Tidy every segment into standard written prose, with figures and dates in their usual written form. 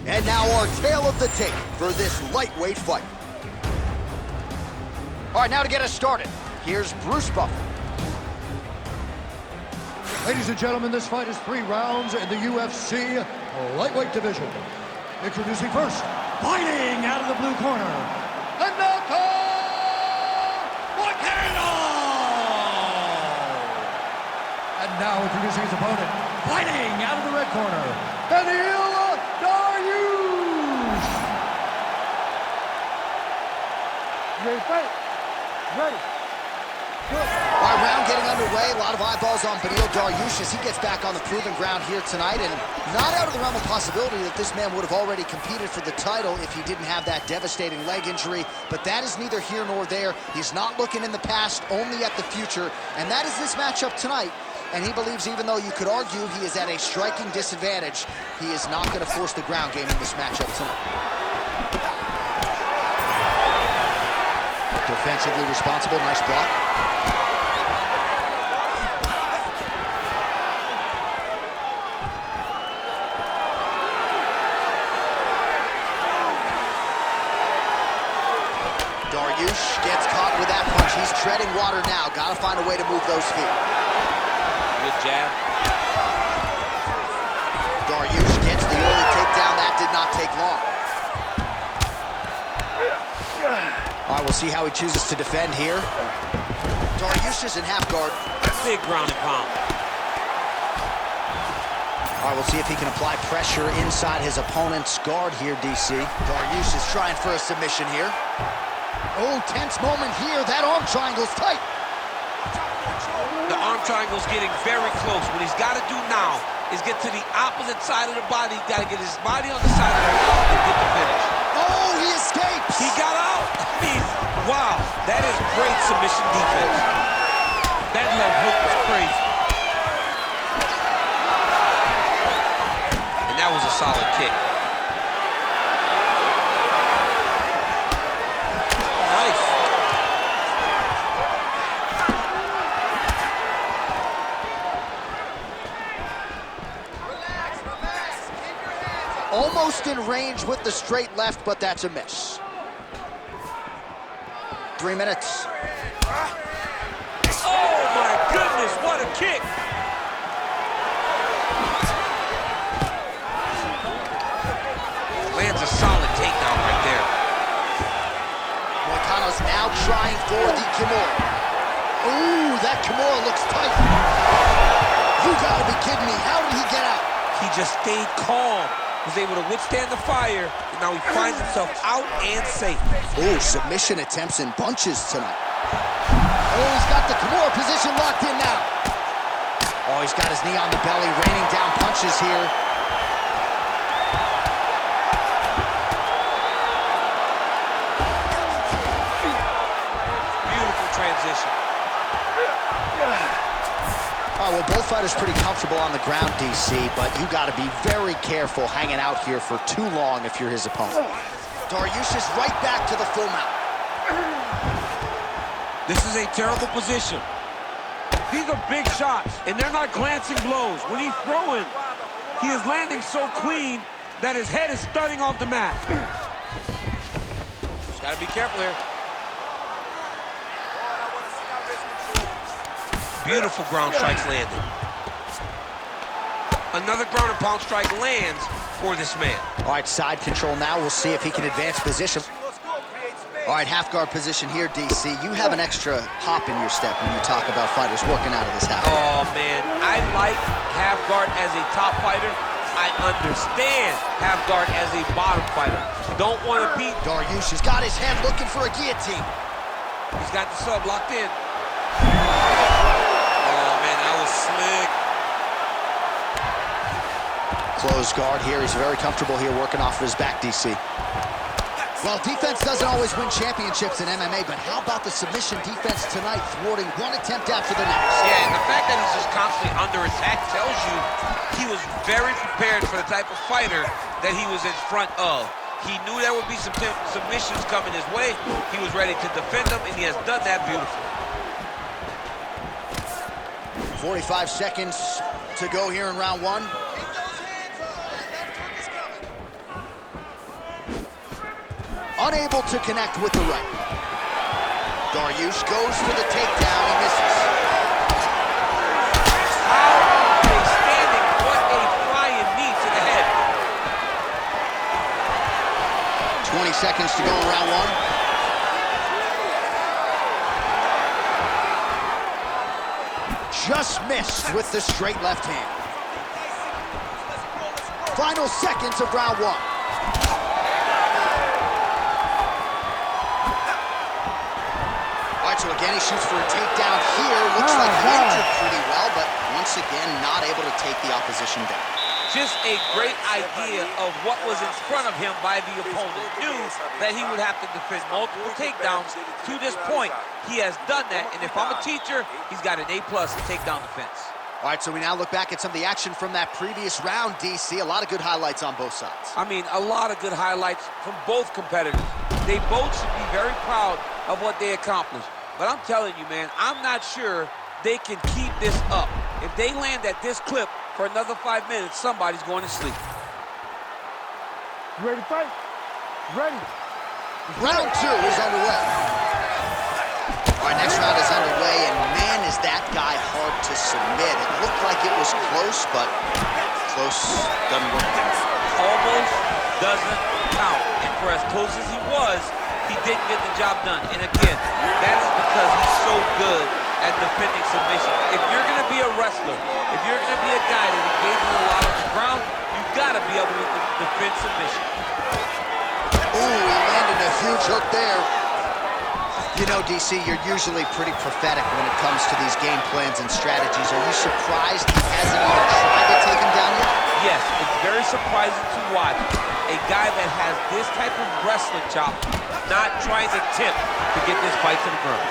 And now our tale of the tape for this lightweight fight. All right, now to get us started, here's Bruce Buffer. Ladies and gentlemen, this fight is 3 rounds in the UFC lightweight division. Introducing first, fighting out of the blue corner, Renato Moicano! And now introducing his opponent, fighting out of the red corner, Beneil Dariush! You ready to fight? Ready. Our round getting underway. A lot of eyeballs on Beneil Dariush as he gets back on the proven ground here tonight, and not out of the realm of possibility that this man would have already competed for the title if he didn't have that devastating leg injury, but that is neither here nor there. He's not looking in the past, only at the future, and that is this matchup tonight. And he believes, even though you could argue he is at a striking disadvantage, he is not going to force the ground game in this matchup tonight. Defensively responsible, nice block. Dariush gets caught with that punch. He's treading water now. Got to find a way to move those feet. Good jab. Dariush gets the early takedown. That did not take long. All right, we'll see how he chooses to defend here. Dariush is in half guard. Big ground and pound. All right, we'll see if he can apply pressure inside his opponent's guard here, DC. Dariush is trying for a submission here. Oh, tense moment here. That arm triangle's tight. The arm triangle's getting very close. What he's got to do now is get to the opposite side of the body. He's got to get his body on the side of the wall and get the finish. Oh, he escapes. He got out. I mean, wow. That is great submission defense. That left hook was crazy. And that was a solid kick. Nice. Almost in range with the straight left, but that's a miss. 3 minutes. Oh, my goodness, what a kick. Lands a solid takedown right there. Moicano's now trying for the Kimura. Ooh, that Kimura looks tight. You gotta be kidding me. How did he get out? He just stayed calm, was able to withstand the fire, and now he finds himself out and safe. Ooh, submission attempts in bunches tonight. Oh, he's got the Kimura position locked in now. Oh, he's got his knee on the belly, raining down punches here. Beautiful transition. All right, well, both fighters pretty comfortable on the ground, DC, but you got to be very careful hanging out here for too long if you're his opponent. Dariush is right back to the full mount. This is a terrible position. These are big shots, and they're not glancing blows. When he's throwing, he is landing so clean that his head is stunning off the mat. Just gotta be careful here. Beautiful ground strikes landed. Another ground and pound strike lands for this man. All right, side control now. We'll see if he can advance position. All right, half guard position here, DC. You have an extra hop in your step when you talk about fighters working out of this half guard. Oh, man, I like half guard as a top fighter. I understand half guard as a bottom fighter. Don't want to beat. Dariush has got his head looking for a guillotine. He's got the sub locked in. Oh, man, that was slick. Closed guard here. He's very comfortable here working off of his back, DC. Well, defense doesn't always win championships in MMA, but how about the submission defense tonight, thwarting one attempt after the next? Yeah, and the fact that he's just constantly under attack tells you he was very prepared for the type of fighter that he was in front of. He knew there would be some submissions coming his way. He was ready to defend them, and he has done that beautifully. 45 seconds to go here in round one. Unable to connect with the right. Dariush goes for the takedown. He misses. How are they standing? What a flying knee to the head. 20 seconds to go in round one. Just missed with the straight left hand. Final seconds of round one. All right, so again, he shoots for a takedown here. Looks like he entered pretty well, but once again, not able to take the opposition down. Just a great idea of what was in front of him by the opponent. Knew that he would have to defend multiple takedowns. To this point, he has done that, and if I'm a teacher, he's got an A+ in takedown defense. All right, so we now look back at some of the action from that previous round, DC. A lot of good highlights on both sides. I mean, a lot of good highlights from both competitors. They both should be very proud of what they accomplished. But I'm telling you, man, I'm not sure they can keep this up. If they land at this clip for another 5 minutes, somebody's going to sleep. You ready to fight? Ready. Round two is underway. All right, next round is underway, and man, is that guy hard to submit. It looked like it was close, but close doesn't work. Almost doesn't count. And for as close as he was, he didn't get the job done. And again, that is because he's so good at defending submission. If you're going to be a wrestler, if you're going to be a guy that engages a lot on the ground, you've got to be able to defend submission. Ooh, he landed a huge hook there. You know, DC, you're usually pretty prophetic when it comes to these game plans and strategies. Are you surprised he hasn't even tried to take him down yet? Yes, it's very surprising to watch a guy that has this type of wrestling chop not trying to attempt to get this fight to the ground.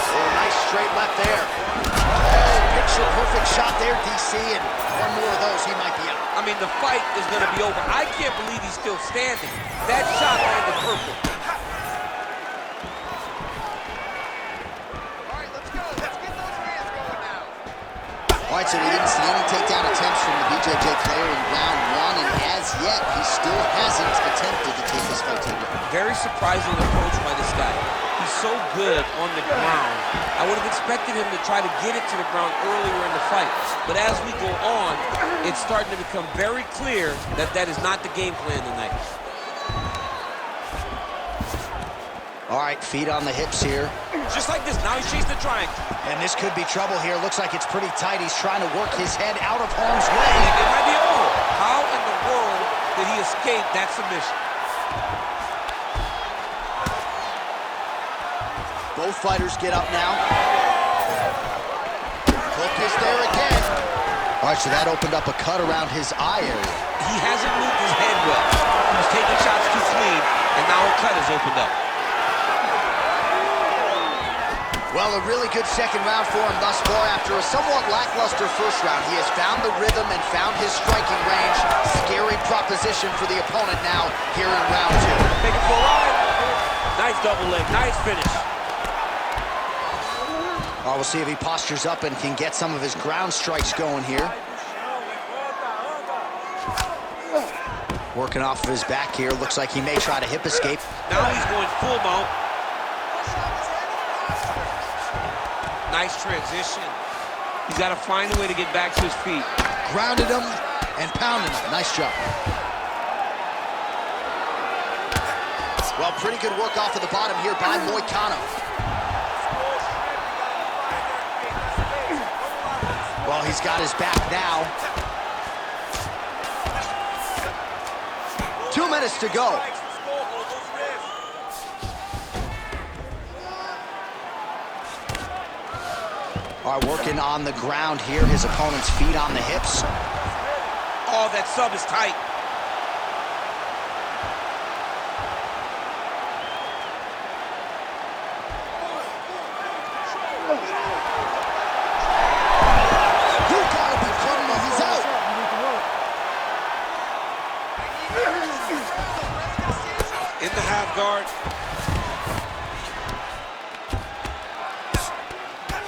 Oh, nice straight left there. Oh, picture perfect shot there, DC, and one more of those, he might be out. I mean, the fight is going to be over. I can't believe he's still standing. That shot landed perfect. All right, let's go. Let's get those hands going now. All right, so we didn't see any takedown attempts from the BJJ player in round one, and as yet, he still hasn't attempted to take this fight to the ground. Very surprising approach by this guy. He's so good on the ground. I would have expected him to try to get it to the ground earlier in the fight. But as we go on, it's starting to become very clear that that is not the game plan tonight. All right, feet on the hips here. Just like this, now he's chasing the triangle. And this could be trouble here. Looks like it's pretty tight. He's trying to work his head out of harm's way. It might be over. How in the world did he escape that submission? Both fighters get up now. Hook is there again. All right, so that opened up a cut around his eye area. He hasn't moved his head well. He was taking shots too clean, and now a cut has opened up. Well, a really good second round for him thus far. After a somewhat lackluster first round, he has found the rhythm and found his striking range. Scary proposition for the opponent now here in round two. Take it for a ride. Nice double leg, nice finish. We'll see if he postures up and can get some of his ground strikes going here. Working off of his back here. Looks like he may try to hip escape. Now he's going full mount. Nice transition. He's got to find a way to get back to his feet. Grounded him and pounded him. Nice job. Well, pretty good work off of the bottom here by Moicano. Well, he's got his back now. 2 minutes to go. All right, working on the ground here. His opponent's feet on the hips. Oh, that sub is tight. You gotta be kidding me, he's out. In the half guard.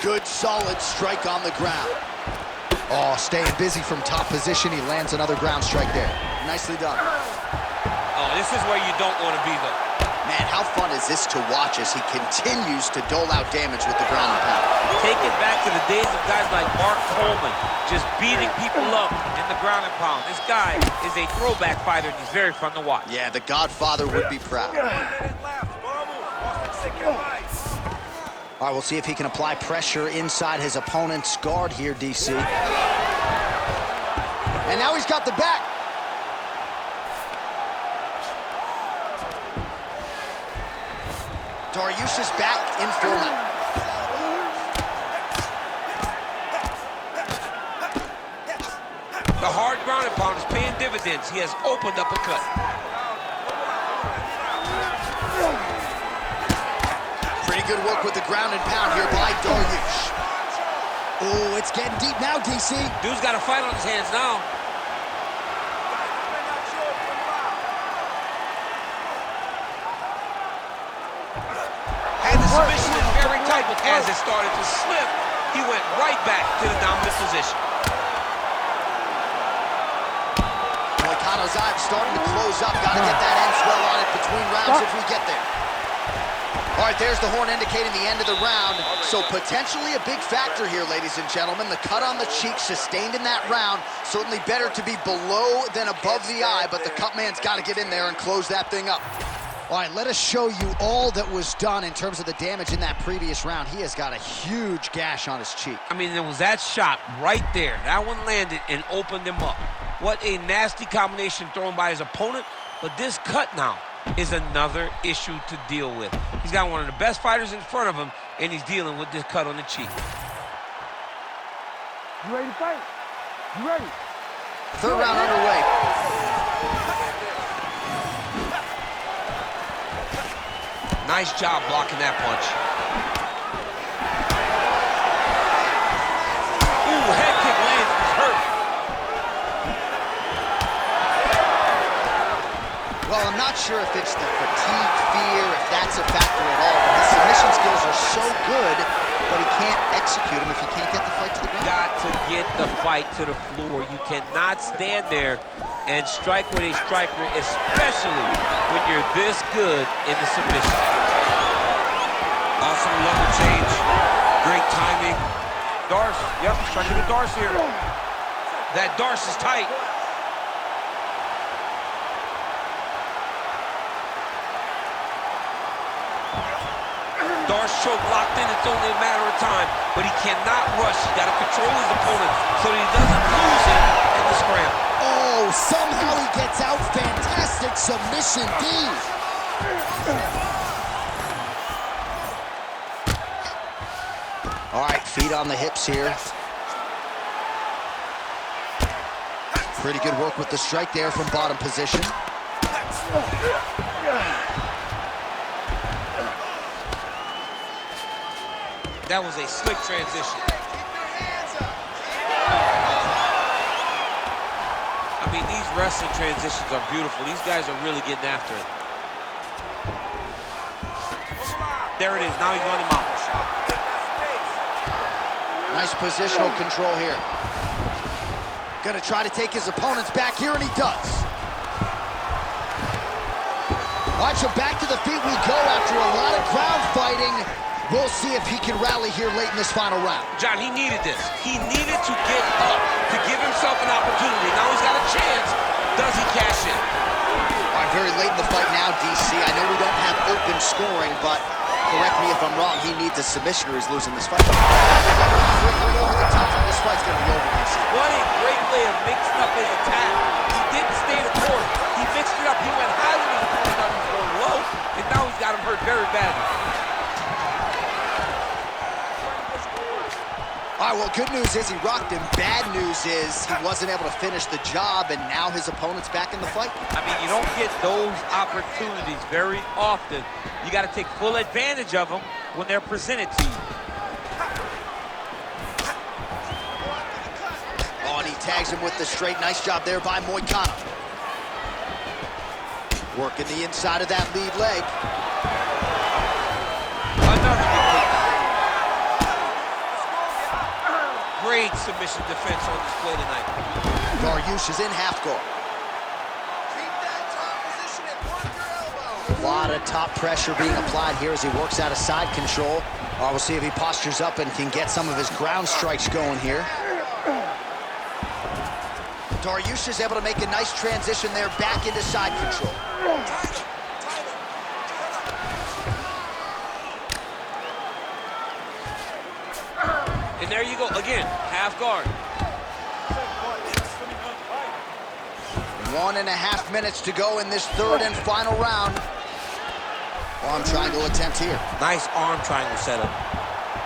Good, solid strike on the ground. Oh, staying busy from top position. He lands another ground strike there. Nicely done. Oh, this is where you don't want to be, though. Man, how fun is this to watch as he continues to dole out damage with the ground and pound? Take it back to the days of guys like Mark Coleman, just beating people up in the ground and pound. This guy is a throwback fighter, and he's very fun to watch. Yeah, the Godfather would be proud. All right, we'll see if he can apply pressure inside his opponent's guard here, DC. And now he's got the back. Dariush is back in full now. The hard ground and pound is paying dividends. He has opened up a cut. Pretty good work with the ground and pound here by Dariush. Oh, it's getting deep now, DC. Dude's got a fight on his hands now. And the submission is very tight, but as it started to slip, he went right back to the dominant position. Moicano's eye starting to close up. Got to get that end swell on it between rounds if we get there. All right, there's the horn indicating the end of the round. So potentially a big factor here, ladies and gentlemen. The cut on the cheek sustained in that round. Certainly better to be below than above the eye, but the cut man's got to get in there and close that thing up. All right, let us show you all that was done in terms of the damage in that previous round. He has got a huge gash on his cheek. I mean, there was that shot right there. That one landed and opened him up. What a nasty combination thrown by his opponent. But this cut now is another issue to deal with. He's got one of the best fighters in front of him, and he's dealing with this cut on the cheek. You ready to fight? You ready? Third round underway. Nice job blocking that punch. Ooh, head kick lands. He's hurt. Well, I'm not sure if it's the fatigue, fear, if that's a factor at all. But his submission skills are so good, but he can't execute them if he can't get the fight to the ground. Got to get the fight to the floor. You cannot stand there and strike with a striker, especially when you're this good in the submission. Awesome level change. Great timing. Darce, yep, striking the Darce here. That Darce is tight. Darce choke locked in, it's only a matter of time, but he cannot rush. He's got to control his opponent so that he doesn't lose him in the scramble. Oh, somehow he gets out. Fantastic submission, D. All right, feet on the hips here. Pretty good work with the strike there from bottom position. That was a slick transition. I mean, these wrestling transitions are beautiful. These guys are really getting after it. There it is. Now he's running him out. Nice positional control here. Gonna try to take his opponents back here, and he does. Watch him back to the feet we go after a lot of ground fighting. We'll see if he can rally here late in this final round. John, he needed this. He needed to get up to give himself an opportunity. Now he's got a chance. Does he cash in? All right, very late in the fight now, DC. I know we don't have open scoring, but correct me if I'm wrong, he needs a submission or he's losing this fight. Over the top. This fight's gonna be over, DC. What a great way of mixing up his attack. He didn't stay the course. He mixed it up. He went high with his opponent, now he's going low, and now he's got him hurt very badly. All right, well, good news is he rocked him. Bad news is he wasn't able to finish the job, and now his opponent's back in the fight. I mean, you don't get those opportunities very often. You got to take full advantage of them when they're presented to you. Oh, and he tags him with the straight. Nice job there by Moicano. Working the inside of that lead leg. Another big kick. Great submission defense on display tonight. Dariush is in half guard. A lot of top pressure being applied here as he works out of side control. We'll see if he postures up and can get some of his ground strikes going here. Dariush is able to make a nice transition there back into side control. And there you go, again, half guard. 1.5 minutes to go in this third and final round. Arm triangle attempt here. Nice arm triangle setup.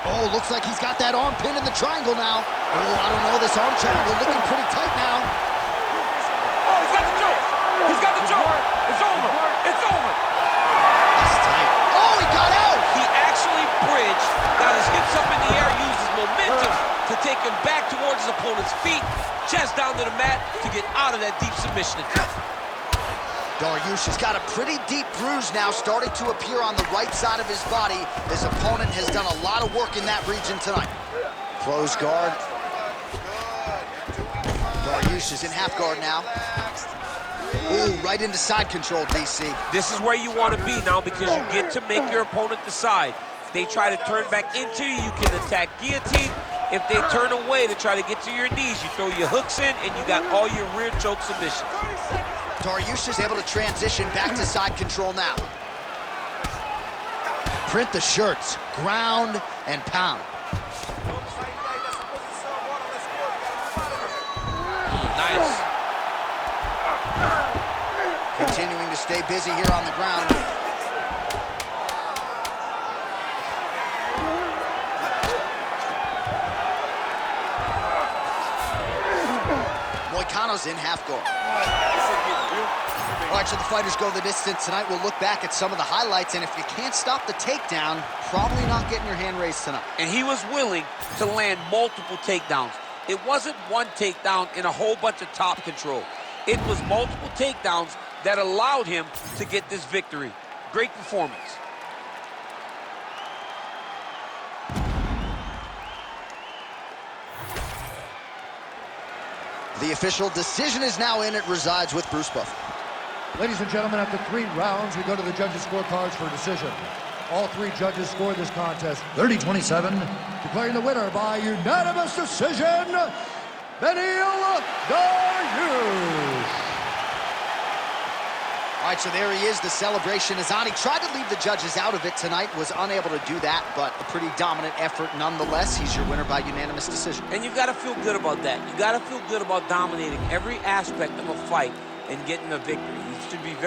Oh, looks like he's got that arm pinned in the triangle now. Oh, I don't know, this arm triangle looking pretty tight now. Oh, he's got the choke. He's got the choke. It's over. It's over. That's tight. Oh, he got out. He actually bridged, got his hips up in the air, used his momentum to take him back towards his opponent's feet, chest down to the mat to get out of that deep submission attempt. Dariush has got a pretty deep bruise now starting to appear on the right side of his body. His opponent has done a lot of work in that region tonight. Close guard. Dariush is in half guard now. Ooh, right into side control, DC. This is where you want to be now because you get to make your opponent decide. If they try to turn back into you, you can attack guillotine. If they turn away to try to get to your knees, you throw your hooks in and you got all your rear choke submissions. Dariush is able to transition back to side control now. Print the shirts, ground and pound. Nice. Continuing to stay busy here on the ground. Moicano's in half guard. All right, so the fighters go the distance tonight. We'll look back at some of the highlights, and if you can't stop the takedown, probably not getting your hand raised tonight. And he was willing to land multiple takedowns. It wasn't one takedown and a whole bunch of top control. It was multiple takedowns that allowed him to get this victory. Great performance. The official decision is now in. It resides with Bruce Buffer. Ladies and gentlemen, after 3 rounds, we go to the judges' scorecards for a decision. All 3 judges scored this contest 30-27, declaring the winner by unanimous decision, Beneil Dariush. All right, so there he is, the celebration is on. He tried to leave the judges out of it tonight, was unable to do that, but a pretty dominant effort nonetheless. He's your winner by unanimous decision. And you've got to feel good about that. You've got to feel good about dominating every aspect of a fight and getting a victory. You should be very